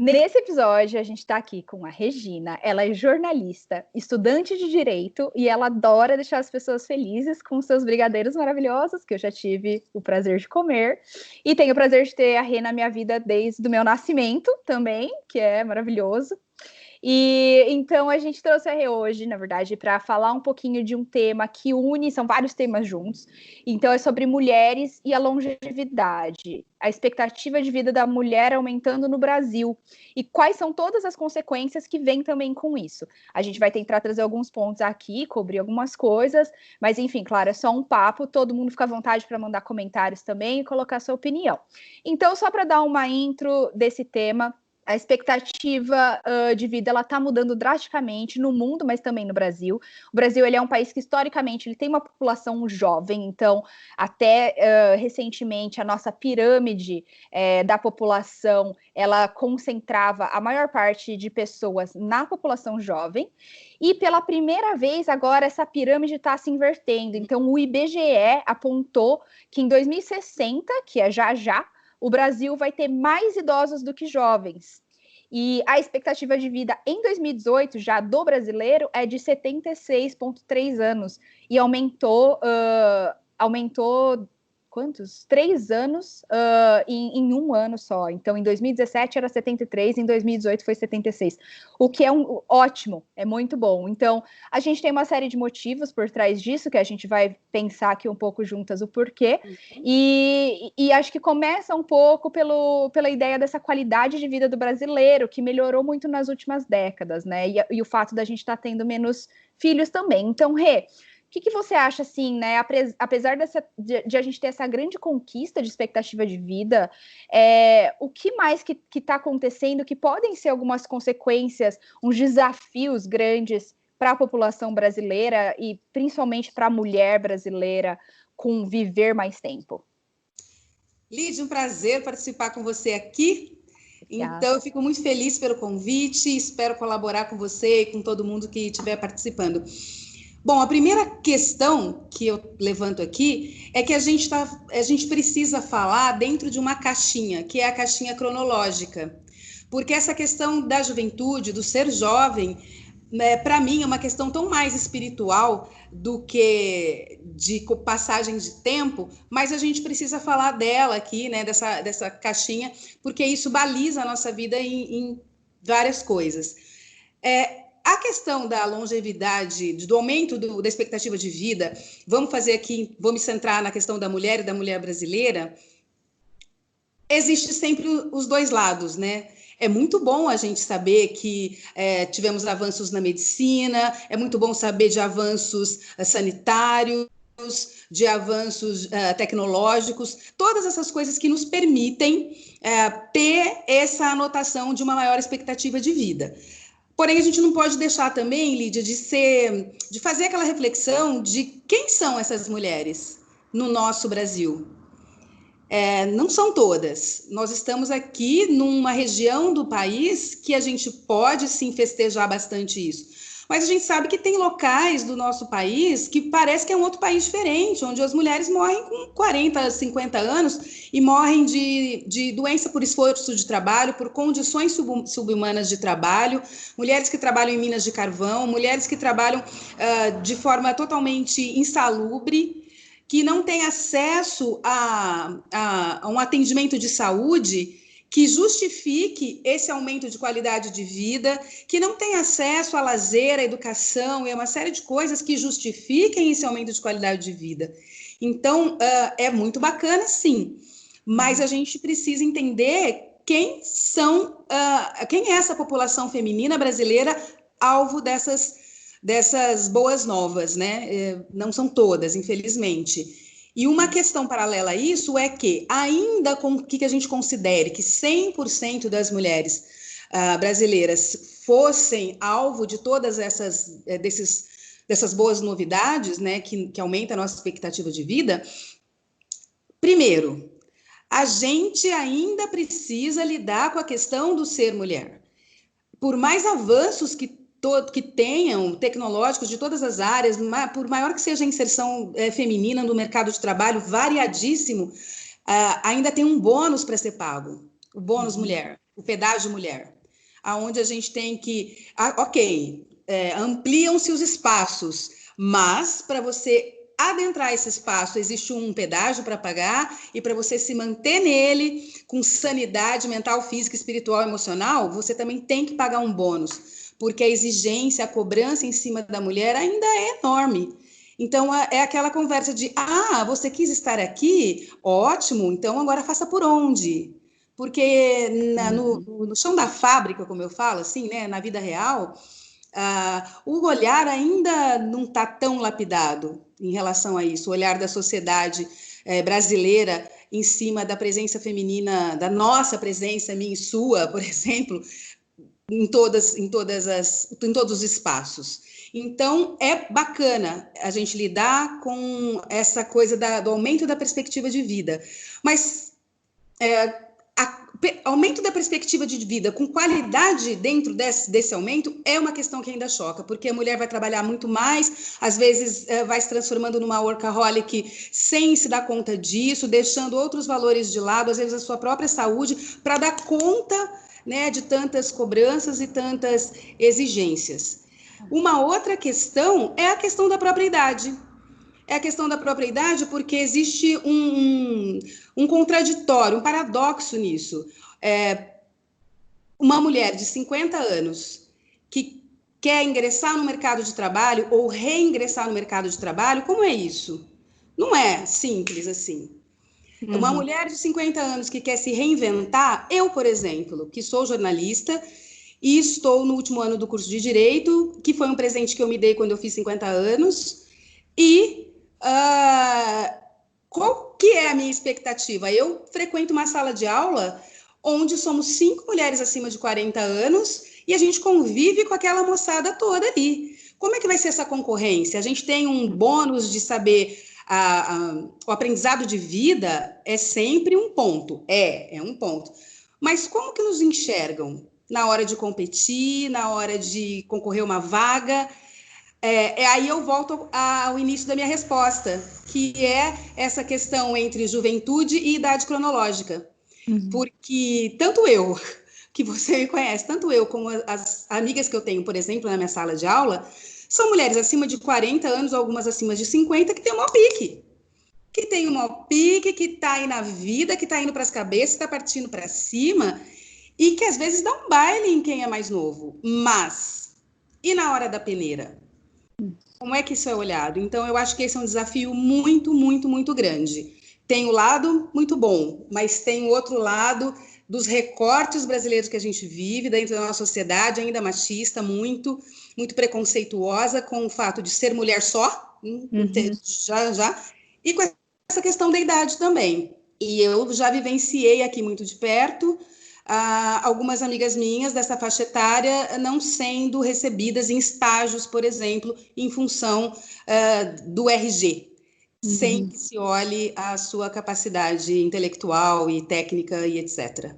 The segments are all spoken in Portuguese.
Nesse episódio, a gente está aqui com a Regina. Ela é jornalista, estudante de Direito e ela adora deixar as pessoas felizes com seus brigadeiros maravilhosos, que eu já tive o prazer de comer. E tenho o prazer de ter a Rê na minha vida desde o meu nascimento também, que é maravilhoso. E então a gente trouxe a Rê hoje, na verdade, para falar um pouquinho de um tema que une, são vários temas juntos. Então é sobre mulheres e a longevidade, a expectativa de vida da mulher aumentando no Brasil e quais são todas as consequências que vêm também com isso. A gente vai tentar trazer alguns pontos aqui, cobrir algumas coisas, mas enfim, claro, é só um papo, todo mundo fica à vontade para mandar comentários também e colocar sua opinião. Então, só para dar uma intro desse tema, a expectativa de vida ela está mudando drasticamente no mundo, mas também no Brasil. O Brasil ele é um país que historicamente ele tem uma população jovem, então até recentemente a nossa pirâmide da população ela concentrava a maior parte de pessoas na população jovem. E pela primeira vez agora essa pirâmide está se invertendo. Então o IBGE apontou que em 2060, que é já, o Brasil vai ter mais idosos do que jovens. E a expectativa de vida em 2018, já do brasileiro, é de 76,3 anos. E aumentou quantos? 3 anos em um ano só. Então, em 2017 era 73, em 2018 foi 76. O que é ótimo, é muito bom. Então, a gente tem uma série de motivos por trás disso, que a gente vai pensar aqui um pouco juntas o porquê. E acho que começa um pouco pela ideia dessa qualidade de vida do brasileiro, que melhorou muito nas últimas décadas, né? E o fato da gente estar tendo menos filhos também. Então, Rê, o que você acha, assim, né? Apesar de a gente ter essa grande conquista de expectativa de vida, o que mais que está acontecendo que podem ser algumas consequências, uns desafios grandes para a população brasileira e principalmente para a mulher brasileira com viver mais tempo? Lídia, um prazer participar com você aqui. Obrigada. Então, eu fico muito feliz pelo convite, espero colaborar com você e com todo mundo que estiver participando. Bom, a primeira questão que eu levanto aqui é que a gente precisa falar dentro de uma caixinha, que é a caixinha cronológica. Porque essa questão da juventude, do ser jovem, né, para mim é uma questão tão mais espiritual do que de passagem de tempo, mas a gente precisa falar dela aqui, né, dessa caixinha, porque isso baliza a nossa vida em várias coisas. A questão da longevidade, do aumento da expectativa de vida, vamos fazer aqui, vou me centrar na questão da mulher e da mulher brasileira, existe sempre os dois lados, né? É muito bom a gente saber que tivemos avanços na medicina, é muito bom saber de avanços sanitários, de avanços tecnológicos, todas essas coisas que nos permitem ter essa anotação de uma maior expectativa de vida. Porém, a gente não pode deixar também, Lídia, de fazer aquela reflexão de quem são essas mulheres no nosso Brasil. Não são todas. Nós estamos aqui numa região do país que a gente pode sim festejar bastante isso. Mas a gente sabe que tem locais do nosso país que parece que é um outro país diferente, onde as mulheres morrem com 40, 50 anos e morrem de doença por esforço de trabalho, por condições subhumanas de trabalho, mulheres que trabalham em minas de carvão, mulheres que trabalham de forma totalmente insalubre, que não têm acesso a um atendimento de saúde que justifique esse aumento de qualidade de vida, que não tem acesso a lazer, a educação e a uma série de coisas que justifiquem esse aumento de qualidade de vida. Então, é muito bacana, sim, mas a gente precisa entender quem é essa população feminina brasileira alvo dessas boas novas, né? Não são todas, infelizmente. E uma questão paralela a isso é que, ainda com que a gente considere que 100% das mulheres brasileiras fossem alvo de todas dessas boas novidades, né, que aumenta a nossa expectativa de vida, primeiro, a gente ainda precisa lidar com a questão do ser mulher. Por mais avanços que tenham tecnológicos de todas as áreas, por maior que seja a inserção feminina no mercado de trabalho, variadíssimo, ainda tem um bônus para ser pago, o bônus mulher. o pedágio mulher, aonde a gente tem que, ampliam-se os espaços, mas para você adentrar esse espaço existe um pedágio para pagar, e para você se manter nele com sanidade mental, física, espiritual, emocional, você também tem que pagar um bônus, porque a exigência, a cobrança em cima da mulher ainda é enorme. Então, é aquela conversa de, você quis estar aqui? Ótimo, então agora faça por onde? Porque no chão da fábrica, como eu falo, assim, né, na vida real, o olhar ainda não está tão lapidado em relação a isso, o olhar da sociedade brasileira em cima da presença feminina, da nossa presença, minha e sua, por exemplo, em todos os espaços. Então, é bacana a gente lidar com essa coisa do aumento da perspectiva de vida, mas aumento da perspectiva de vida com qualidade dentro desse aumento é uma questão que ainda choca, porque a mulher vai trabalhar muito mais, às vezes vai se transformando numa workaholic sem se dar conta disso, deixando outros valores de lado, às vezes a sua própria saúde, para dar conta, né, de tantas cobranças e tantas exigências. Uma outra questão é a questão da própria idade. É a questão da própria idade, porque existe um contraditório, um paradoxo nisso. Uma mulher de 50 anos que quer ingressar no mercado de trabalho ou reingressar no mercado de trabalho, como é isso? Não é simples assim. Uma mulher de 50 anos que quer se reinventar, eu, por exemplo, que sou jornalista e estou no último ano do curso de Direito, que foi um presente que eu me dei quando eu fiz 50 anos, e qual que é a minha expectativa? Eu frequento uma sala de aula onde somos 5 mulheres acima de 40 anos e a gente convive com aquela moçada toda ali. Como é que vai ser essa concorrência? A gente tem um bônus de saber, o aprendizado de vida é sempre um ponto, é um ponto. Mas como que nos enxergam na hora de competir, na hora de concorrer uma vaga? Aí eu volto ao início da minha resposta, que é essa questão entre juventude e idade cronológica. Porque tanto eu, que você me conhece, tanto eu como as amigas que eu tenho, por exemplo, na minha sala de aula, são mulheres acima de 40 anos, algumas acima de 50, que tem um maior pique. Que tem um maior pique, que está aí na vida, que está indo para as cabeças, está partindo para cima, e que às vezes dá um baile em quem é mais novo. Mas, e na hora da peneira? Como é que isso é olhado? Então, eu acho que esse é um desafio muito, muito, muito grande. Tem o lado muito bom, mas tem o outro lado dos recortes brasileiros que a gente vive dentro da nossa sociedade, ainda machista, muito, muito preconceituosa com o fato de ser mulher só, e com essa questão da idade também. E eu já vivenciei aqui muito de perto algumas amigas minhas dessa faixa etária não sendo recebidas em estágios, por exemplo, em função do RG, sem que se olhe a sua capacidade intelectual e técnica e etc.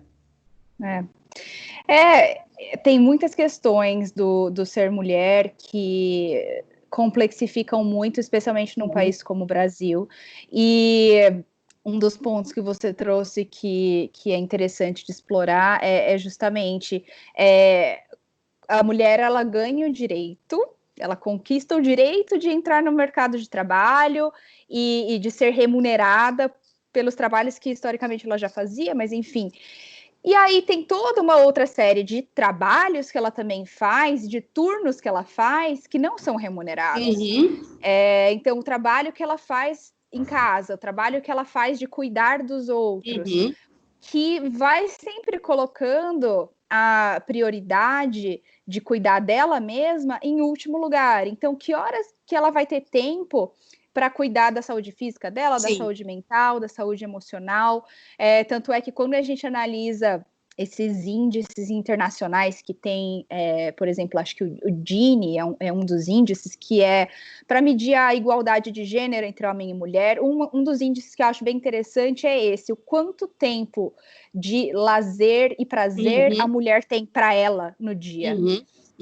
Tem muitas questões do ser mulher que complexificam muito, especialmente num país como o Brasil, e um dos pontos que você trouxe que é interessante de explorar é justamente a mulher, ela ganha o direito, ela conquista o direito de entrar no mercado de trabalho e de ser remunerada pelos trabalhos que historicamente ela já fazia, mas enfim. E aí tem toda uma outra série de trabalhos que ela também faz, de turnos que ela faz, que não são remunerados. Então, o trabalho que ela faz em casa, o trabalho que ela faz de cuidar dos outros, que vai sempre colocando a prioridade de cuidar dela mesma em último lugar. Então, que horas que ela vai ter tempo para cuidar da saúde física dela, da saúde mental, da saúde emocional? Tanto é que quando a gente analisa esses índices internacionais que tem, por exemplo, acho que o Gini é um dos índices que é para medir a igualdade de gênero entre homem e mulher. Um dos índices que eu acho bem interessante é esse: o quanto tempo de lazer e prazer a mulher tem para ela no dia.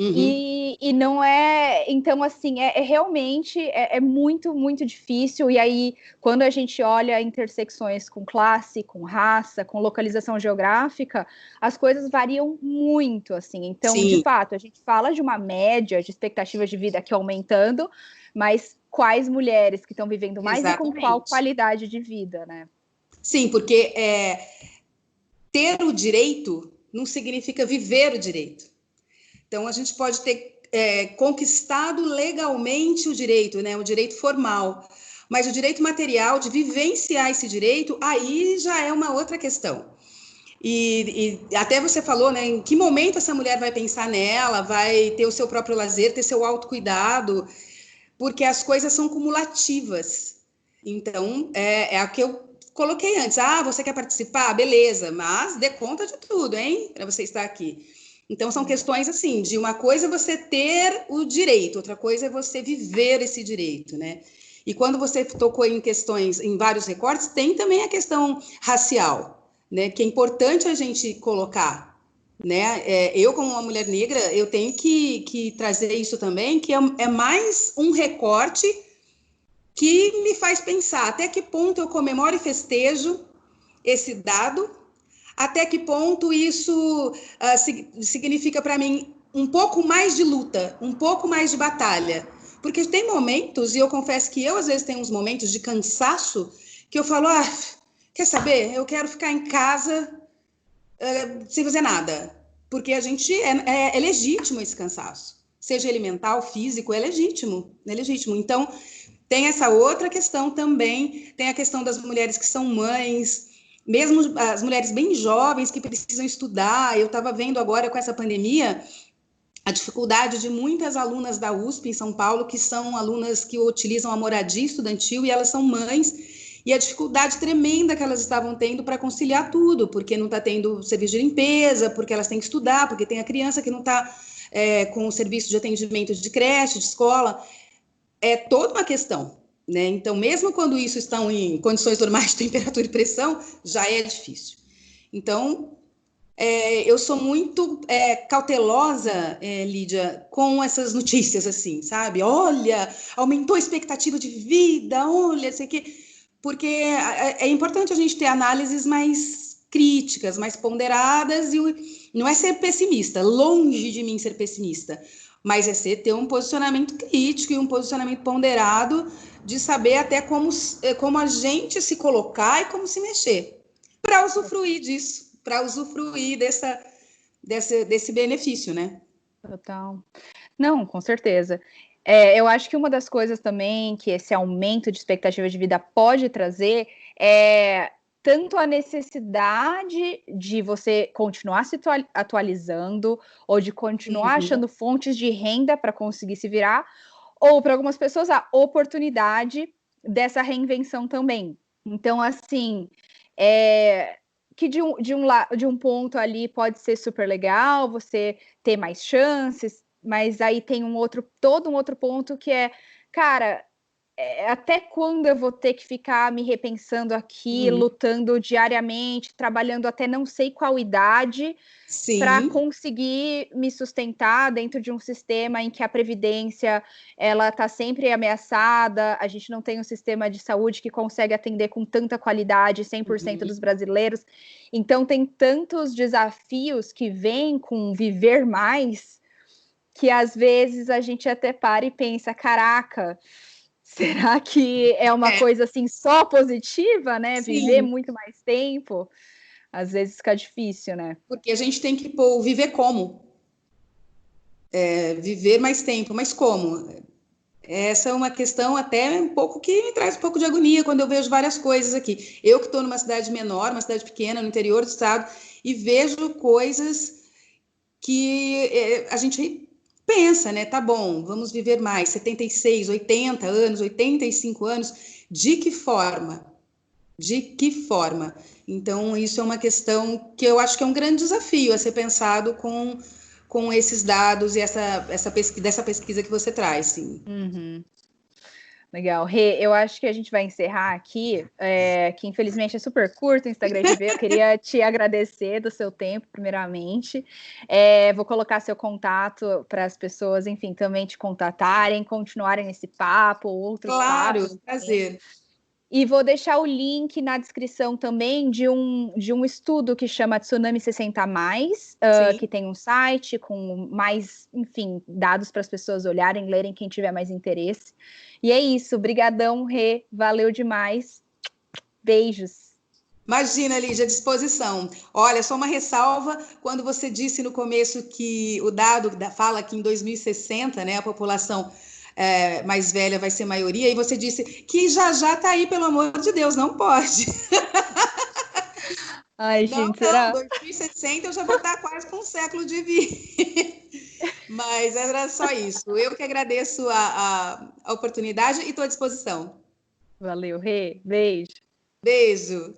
E não é, então assim, realmente muito, muito difícil. E aí, quando a gente olha intersecções com classe, com raça, com localização geográfica, as coisas variam muito, assim. Então, de fato, a gente fala de uma média de expectativas de vida que aumentando, mas quais mulheres que estão vivendo mais e com qual qualidade de vida, né? Sim, porque ter o direito não significa viver o direito. Então, a gente pode ter conquistado legalmente o direito, né? O direito formal. Mas o direito material, de vivenciar esse direito, aí já é uma outra questão. E até você falou, né? Em que momento essa mulher vai pensar nela, vai ter o seu próprio lazer, ter seu autocuidado, porque as coisas são cumulativas. Então, é a que eu coloquei antes. Ah, você quer participar? Beleza, mas dê conta de tudo, hein? Para você estar aqui. Então, são questões assim, de uma coisa é você ter o direito, outra coisa é você viver esse direito, né? E quando você tocou em questões, em vários recortes, tem também a questão racial, né? Que é importante a gente colocar, né? Eu, como uma mulher negra, eu tenho que trazer isso também, que é mais um recorte que me faz pensar até que ponto eu comemoro e festejo esse dado, até que ponto isso significa para mim um pouco mais de luta, um pouco mais de batalha. Porque tem momentos, e eu confesso que eu às vezes tenho uns momentos de cansaço, que eu falo, quer saber, eu quero ficar em casa sem fazer nada. Porque a gente é legítimo esse cansaço. Seja ele mental, físico, é legítimo. É legítimo. Então, tem essa outra questão também, tem a questão das mulheres que são mães, mesmo as mulheres bem jovens que precisam estudar. Eu estava vendo agora com essa pandemia a dificuldade de muitas alunas da USP em São Paulo, que são alunas que utilizam a moradia estudantil e elas são mães, e a dificuldade tremenda que elas estavam tendo para conciliar tudo, porque não está tendo serviço de limpeza, porque elas têm que estudar, porque tem a criança que não está com o serviço de atendimento de creche, de escola. É toda uma questão, né? Então, mesmo quando isso estão em condições normais de temperatura e pressão, já é difícil. Então, eu sou muito cautelosa, Lídia, com essas notícias, assim, sabe? Olha, aumentou a expectativa de vida, olha, sei que... Porque é importante a gente ter análises mais críticas, mais ponderadas, e não é ser pessimista, longe de mim ser pessimista, mas é ter um posicionamento crítico e um posicionamento ponderado de saber até como a gente se colocar e como se mexer, para usufruir disso, para usufruir desse benefício, né? Total. Não, com certeza. Eu acho que uma das coisas também que esse aumento de expectativa de vida pode trazer é tanto a necessidade de você continuar se atualizando ou de continuar achando fontes de renda para conseguir se virar, ou para algumas pessoas a oportunidade dessa reinvenção também. Então, assim, que de um ponto ali pode ser super legal, você ter mais chances, mas aí tem todo um outro ponto que cara, até quando eu vou ter que ficar me repensando aqui, lutando diariamente, trabalhando até não sei qual idade, para conseguir me sustentar dentro de um sistema em que a previdência ela está sempre ameaçada, a gente não tem um sistema de saúde que consegue atender com tanta qualidade 100% dos brasileiros. Então tem tantos desafios que vêm com viver mais, que às vezes a gente até para e pensa, caraca, será que é uma coisa assim só positiva, né? Sim. Viver muito mais tempo? Às vezes fica difícil, né? Porque a gente tem que viver como? Viver mais tempo, mas como? Essa é uma questão até um pouco que me traz um pouco de agonia quando eu vejo várias coisas aqui. Eu que estou numa cidade menor, uma cidade pequena, no interior do estado, e vejo coisas que a gente pensa, né? Tá bom, vamos viver mais, 76, 80 anos, 85 anos, de que forma? De que forma? Então, isso é uma questão que eu acho que é um grande desafio a ser pensado com esses dados e dessa pesquisa que você traz, sim. Legal. Rê, eu acho que a gente vai encerrar aqui, que infelizmente é super curto o Instagram de ver. Eu queria te agradecer do seu tempo, primeiramente. Vou colocar seu contato para as pessoas, enfim, também te contatarem, continuarem esse papo, outros Claro, papos. prazer. E vou deixar o link na descrição também de um estudo que chama Tsunami 60 Mais, Sim. que tem um site com mais, enfim, dados para as pessoas olharem, lerem, quem tiver mais interesse. E é isso, brigadão, Rê, valeu demais. Beijos. Imagina, Lígia, à disposição. Olha, só uma ressalva, quando você disse no começo que o dado fala que em 2060, né, a população mais velha vai ser maioria, e você disse que já está aí, pelo amor de Deus, não pode. Ai, Não, gente, não, será? 2060 eu já vou estar quase com um século de vida. Mas era só isso. Eu que agradeço a oportunidade e estou à disposição. Valeu, Rê, beijo. Beijo.